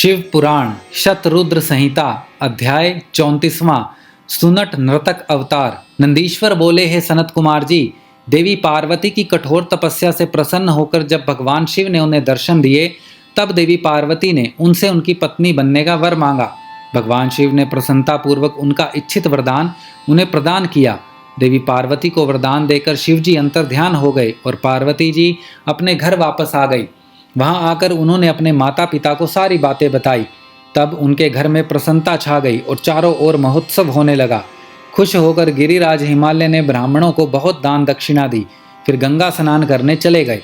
शिव पुराण शतरुद्र संहिता अध्याय 34वां सुनट नर्तक अवतार। नंदीश्वर बोले, हे सनत कुमार जी, देवी पार्वती की कठोर तपस्या से प्रसन्न होकर जब भगवान शिव ने उन्हें दर्शन दिए, तब देवी पार्वती ने उनसे उनकी पत्नी बनने का वर मांगा। भगवान शिव ने प्रसन्नतापूर्वक उनका इच्छित वरदान उन्हें प्रदान किया। देवी पार्वती को वरदान देकर शिव जी अंतर्ध्यान हो गए और पार्वती जी अपने घर वापस आ गई। वहां आकर उन्होंने अपने माता पिता को सारी बातें बताई। तब उनके घर में प्रसन्नता छा गई और चारों ओर महोत्सव होने लगा। खुश होकर गिरिराज हिमालय ने ब्राह्मणों को बहुत दान दक्षिणा दी, फिर गंगा स्नान करने चले गए।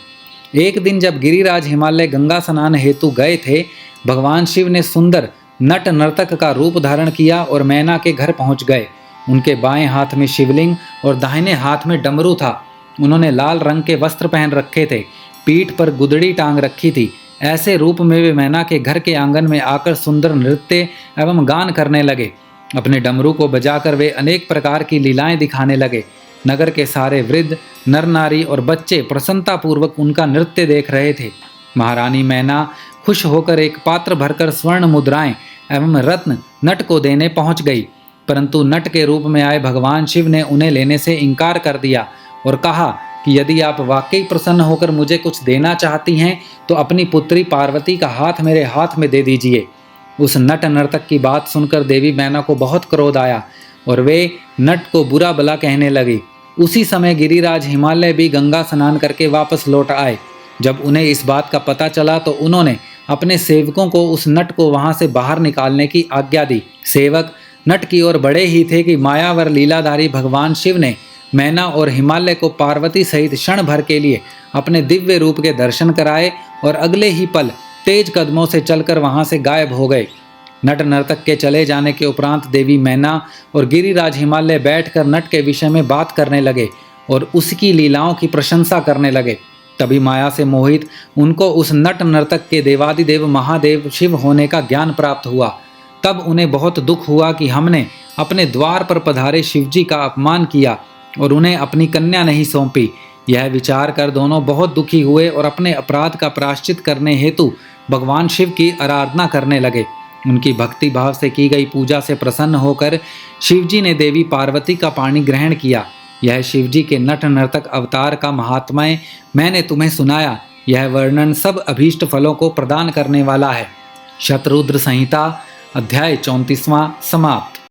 एक दिन जब गिरिराज हिमालय गंगा स्नान हेतु गए थे, भगवान शिव ने सुंदर नट नर्तक का रूप धारण किया और मैना के घर पहुंच गए। उनके बाएं हाथ में शिवलिंग और दाहिने हाथ में डमरू था। उन्होंने लाल रंग के वस्त्र पहन रखे थे, पीठ पर गुदड़ी टांग रखी थी। ऐसे रूप में वे मैना के घर के आंगन में आकर सुंदर नृत्य एवं गान करने लगे। अपने डमरू को बजाकर वे अनेक प्रकार की लीलाएं दिखाने लगे। नगर के सारे वृद्ध, नर नारी और बच्चे प्रसन्नतापूर्वक उनका नृत्य देख रहे थे। महारानी मैना खुश होकर एक पात्र भरकर स्वर्ण मुद्राएं एवं रत्न नट को देने पहुंच गई, परंतु नट के रूप में आए भगवान शिव ने उन्हें लेने से इनकार कर दिया और कहा कि यदि आप वाकई प्रसन्न होकर मुझे कुछ देना चाहती हैं तो अपनी पुत्री पार्वती का हाथ मेरे हाथ में दे दीजिए। उस नट नर्तक की बात सुनकर देवी मैना को बहुत क्रोध आया और वे नट को बुरा भला कहने लगी। उसी समय गिरिराज हिमालय भी गंगा स्नान करके वापस लौट आए। जब उन्हें इस बात का पता चला तो उन्होंने अपने सेवकों को उस नट को वहां से बाहर निकालने की आज्ञा दी। सेवक नट की ओर बड़े ही थे कि मायावर लीलाधारी भगवान शिव ने मैना और हिमालय को पार्वती सहित क्षण भर के लिए अपने दिव्य रूप के दर्शन कराए और अगले ही पल तेज कदमों से चलकर वहां से गायब हो गए। नट नर्तक के चले जाने के उपरांत देवी मैना और गिरिराज हिमालय बैठकर नट के विषय में बात करने लगे और उसकी लीलाओं की प्रशंसा करने लगे। तभी माया से मोहित उनको उस नट नर्तक के देवादिदेव महादेव शिव होने का ज्ञान प्राप्त हुआ। तब उन्हें बहुत दुख हुआ कि हमने अपने द्वार पर पधारे शिवजी का अपमान किया और उन्हें अपनी कन्या नहीं सौंपी। यह विचार कर दोनों बहुत दुखी हुए और अपने अपराध का प्रायश्चित करने हेतु भगवान शिव की आराधना करने लगे। उनकी भक्ति भाव से की गई पूजा से प्रसन्न होकर शिवजी ने देवी पार्वती का पाणी ग्रहण किया। यह शिवजी के नट नर्तक अवतार का महात्म्य मैंने तुम्हें सुनाया। यह वर्णन सब अभीष्ट फलों को प्रदान करने वाला है। शतरुद्र संहिता अध्याय 34वां समाप्त।